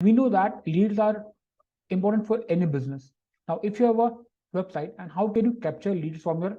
We know that leads are important for any business. Now, if you have a website, and how can you capture leads from your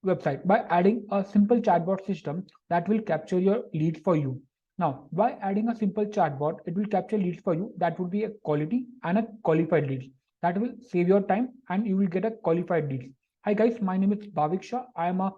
website? By adding a simple chatbot system that will capture your leads for you. Now, by adding a simple chatbot, it will capture leads for you. That would be a quality and a qualified leads. That will save your time and you will get a qualified leads. Hi guys, my name is Bhavik Shah. I am a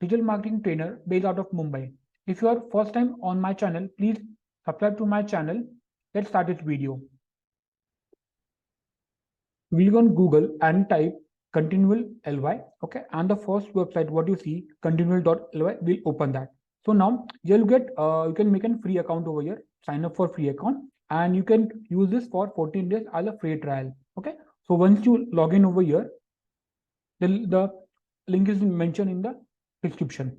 digital marketing trainer based out of Mumbai. If you are first time on my channel, please subscribe to my channel. Let's start this video. We'll go on Google and type continual ly. Okay, and the first website what you see, continual.ly, will open that. So now you'll get you can make a free account over here, sign up for free account, and you can use this for 14 days as a free trial. Okay, so once you log in over here, the link is mentioned in the description.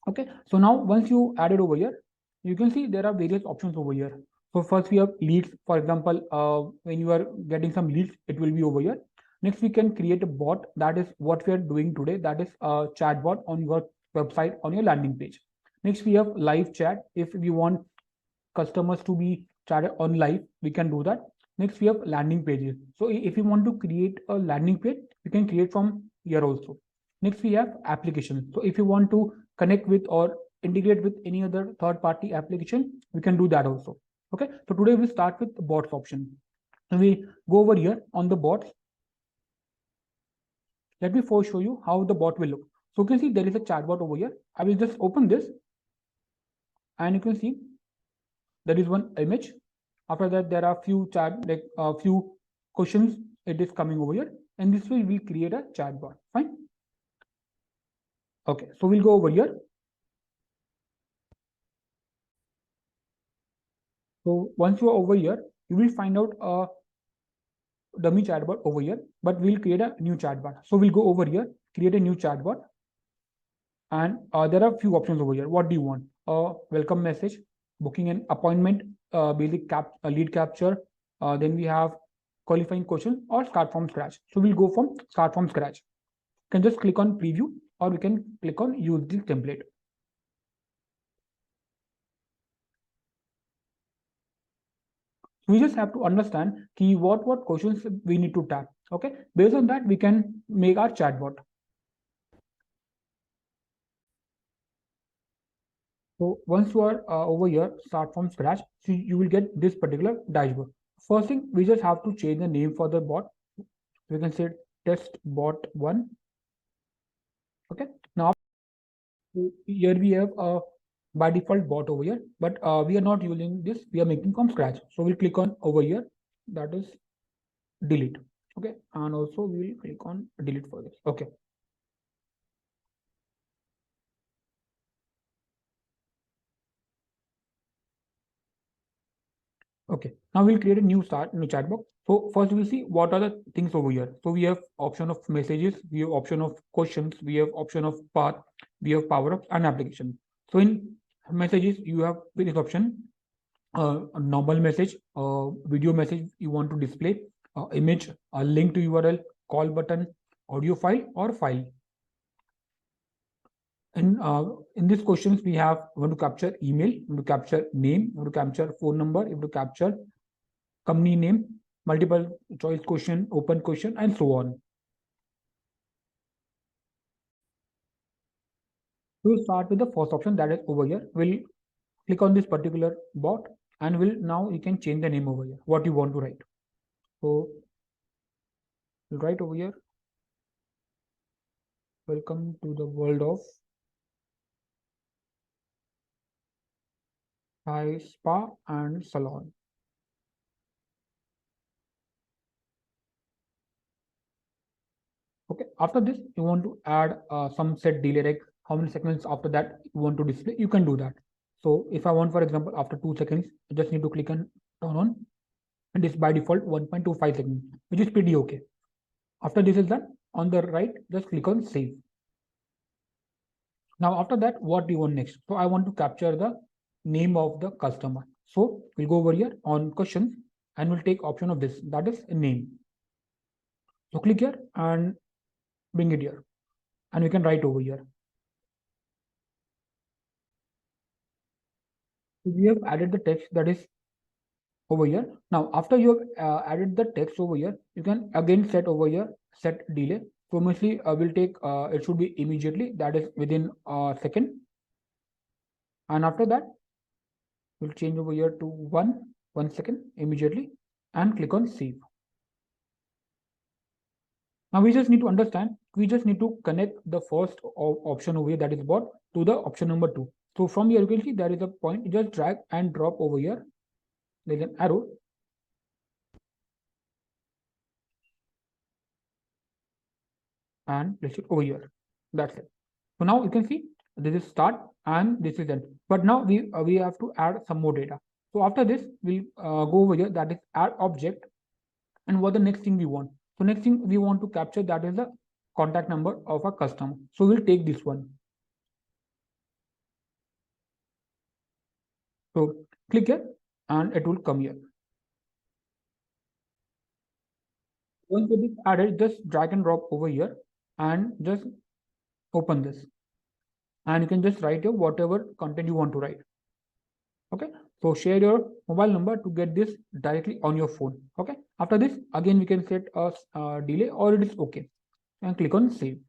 Okay, so now once you add it over here, you can see there are various options over here. So first we have leads. For example, when you are getting some leads, it will be over here. Next, we can create a bot. That is what we are doing today. That is a chatbot on your website, on your landing page. Next, we have live chat. If we want customers to be chatted on live, we can do that. Next, we have landing pages. So if you want to create a landing page, you can create from here also. Next, we have applications. So if you want to connect with or integrate with any other third-party application, we can do that also. Okay, so today we start with the bots option. And we go over here on the bots. Let me first show you how the bot will look. So you can see there is a chatbot over here. I will just open this, and you can see there is one image. After that, there are few few questions. It is coming over here, and this way we'll create a chatbot. Fine. Okay, so we'll go over here. So once you are over here, you will find out a dummy chatbot over here, but we'll create a new chatbot. So we'll go over here, create a new chatbot, and there are a few options over here. What do you want? A welcome message, booking an appointment, basic lead capture. Then we have qualifying question or start from scratch. So we'll go from start from scratch. You can just click on preview, or we can click on use this template. We just have to understand key what questions we need to tap. Okay, based on that we can make our chatbot. So once you are over here, start from scratch, so you will get this particular dashboard. First thing, we just have to change the name for the bot. We can say test bot 1. Okay, now here we have a by default bot over here, but we are not using this, we are making from scratch. So we'll click on over here, that is delete. Okay, and also we will click on delete for this. Okay, okay, now we'll create a new chatbot. So first we'll see what are the things over here. So we have option of messages, we have option of questions, we have option of path, we have power ups and application. So in messages you have this option, a normal message, video message you want to display, image, a link to URL, call button, audio file or file. And in these questions we want to capture email, want to capture name, want to capture phone number, want to capture company name, multiple choice question, open question, and so on. We'll start with the first option, that is over here. We'll click on this particular bot, and now you can change the name over here, what you want to write. So we'll write over here, welcome to the world of Thai spa and salon. Okay, after this you want to add some set delay, like how many seconds after that you want to display, you can do that. So if I want, for example, after 2 seconds, I just need to click on turn on, and it's by default 1.25 seconds, which is pretty okay. After this is done, on the right, just click on save. Now after that, what do you want next? So I want to capture the name of the customer. So we'll go over here on questions, and we'll take option of this, that is name. So click here and bring it here, and we can write over here. We have added the text, that is over here. Now, after you have added the text over here, you can again set over here, set delay. So mostly will take, it should be immediately, that is within a second. And after that, we'll change over here to 1 second immediately and click on save. Now we just need to understand, we just need to connect the first option over here, that is bot, to the option number 2. So from here you can see there is a point, you just drag and drop over here. There's an arrow. And place it over here. That's it. So now you can see this is start and this is end. But now we have to add some more data. So after this, we'll go over here, that is add object. And what the next thing we want? So next thing we want to capture, that is the contact number of a customer. So we'll take this one. So click here and it will come here. Once it is added, just drag and drop over here and just open this. And you can just write your whatever content you want to write. Okay, so share your mobile number to get this directly on your phone. Okay, after this, again we can set a delay or it is okay, and click on save.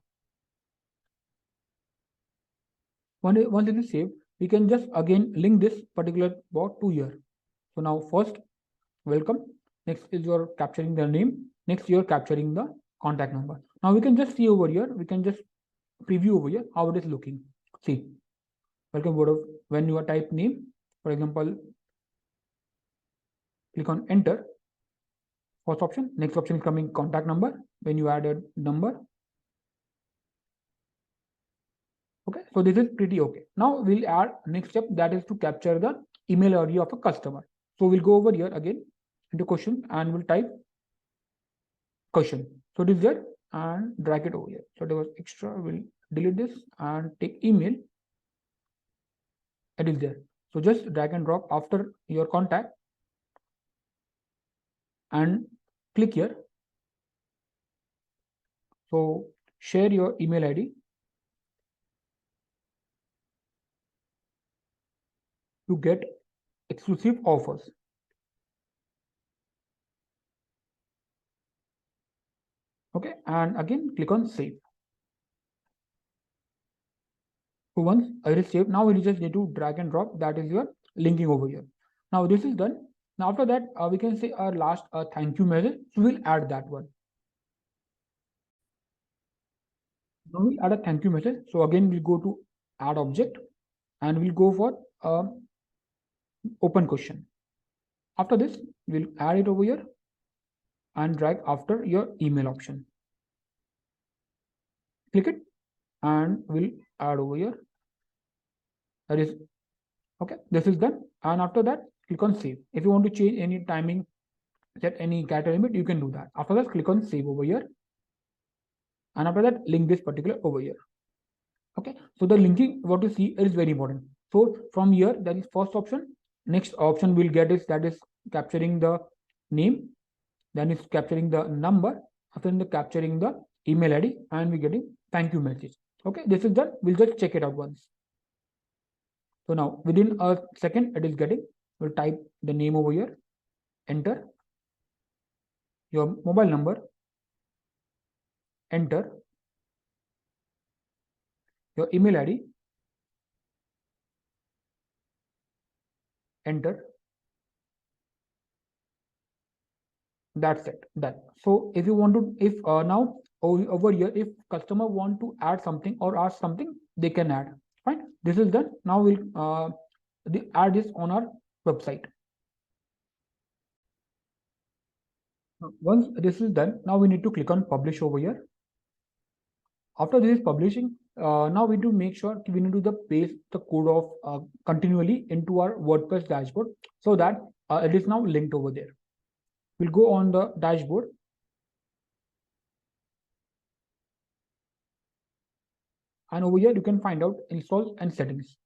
Once it is saved, we can just again link this particular bot to here. So now first, welcome. Next is you're capturing the name. Next you're capturing the contact number. Now we can just see over here. We can just preview over here how it is looking. See, welcome board of, when you type name, for example, click on enter. First option. Next option is coming contact number. When you add a number. Okay, so this is pretty okay. Now we'll add next step, that is to capture the email ID of a customer. So we'll go over here again into question and we'll type question. So it is there and drag it over here. So there was extra, we'll delete this and take email. It is there. So just drag and drop after your contact and click here. So share your email ID to get exclusive offers. Okay, and again click on save. So once it is saved, now we just need to drag and drop, that is your linking over here. Now this is done. Now after that, we can say our last thank you message. So we'll add that one. Now we'll add a thank you message. So again, we'll go to add object and we'll go for open question. After this, we'll add it over here and drag after your email option. Click it and we'll add over here. That is okay. This is done. And after that, click on save. If you want to change any timing, set any character limit, you can do that. After that, click on save over here. And after that, link this particular over here. Okay. So the linking, what you see is very important. So from here, that is first option. Next option we'll get is, that is capturing the name, then is capturing the number, after the capturing the email ID, and we're getting thank you message. Okay, this is done. We'll just check it out once. So now within a second it is getting, we'll type the name over here, enter your mobile number, enter your email ID, enter. That's it, done. So if you want to, if now over here, if customer want to add something or ask something, they can add. Fine, this is done. Now we'll add this on our website. Once this is done, now we need to click on publish over here. After this is publishing, now we need to make sure we need to paste the code of continually into our WordPress dashboard, so that it is now linked over there. We'll go on the dashboard. And over here, you can find out installs and settings.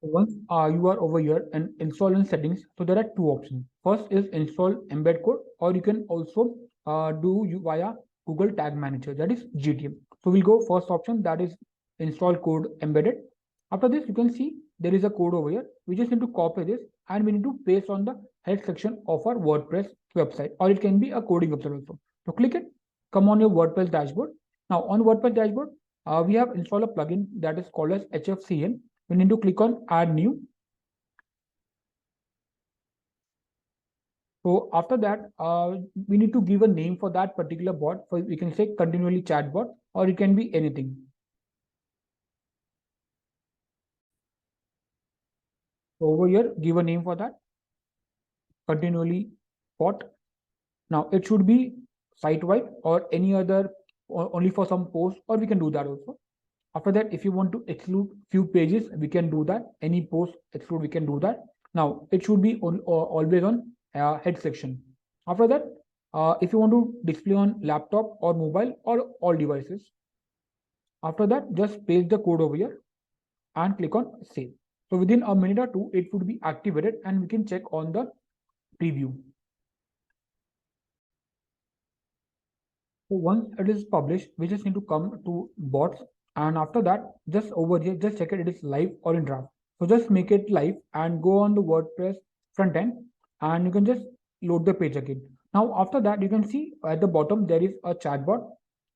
Once you are over here and install and settings, so there are two options. First is install embed code, or you can also do via Google Tag Manager, that is GTM. So we'll go first option, that is install code embedded. After this, you can see there is a code over here. We just need to copy this and we need to paste on the head section of our WordPress website, or it can be a coding website also. So click it, come on your WordPress dashboard. Now on WordPress dashboard, we have installed a plugin that is called as HFCN. We need to click on add new. So after that, we need to give a name for that particular bot. So we can say continually chatbot, or it can be anything. So over here, give a name for that, continually bot. Now it should be site-wide or any other, or only for some posts, or we can do that also. After that, if you want to exclude few pages, we can do that. Any post exclude, we can do that. Now it should be always on head section. After that, if you want to display on laptop or mobile or all devices. After that, just paste the code over here and click on save. So within a minute or two, it would be activated and we can check on the preview. So once it is published, we just need to come to bots, and after that, just over here, just check it is live or in draft. So just make it live and go on the WordPress front end, and you can just load the page again. Now after that, you can see at the bottom there is a chatbot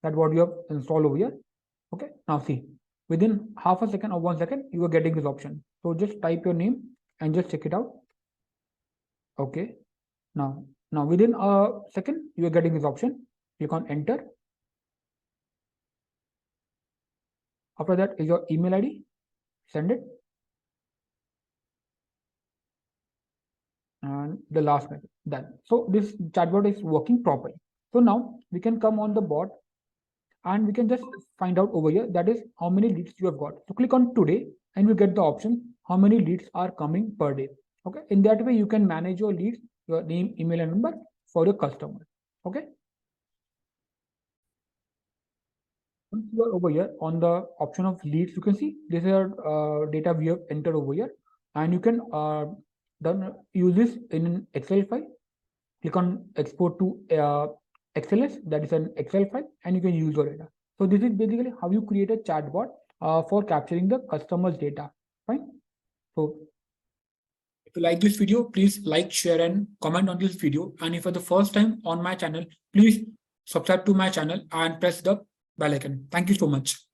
that what you have installed over here. Okay, now see, within half a second or 1 second, you are getting this option. So just type your name and just check it out. Okay, now within a second, you are getting this option. Click on enter. After that is your email ID. Send it. And the last method, done. So this chatbot is working properly. So now we can come on the bot and we can just find out over here, that is how many leads you have got. So click on today and you get the option how many leads are coming per day. Okay, in that way you can manage your leads, your name, email and number for your customer. Okay, once you are over here on the option of leads, you can see this is data we have entered over here, and you can then use this in an Excel file. Click on export to XLS, that is an Excel file, and you can use your data. So this is basically how you create a chatbot for capturing the customer's data. Fine. So if you like this video, please like, share and comment on this video. And if for the first time on my channel, please subscribe to my channel and press the bell icon. Thank you so much.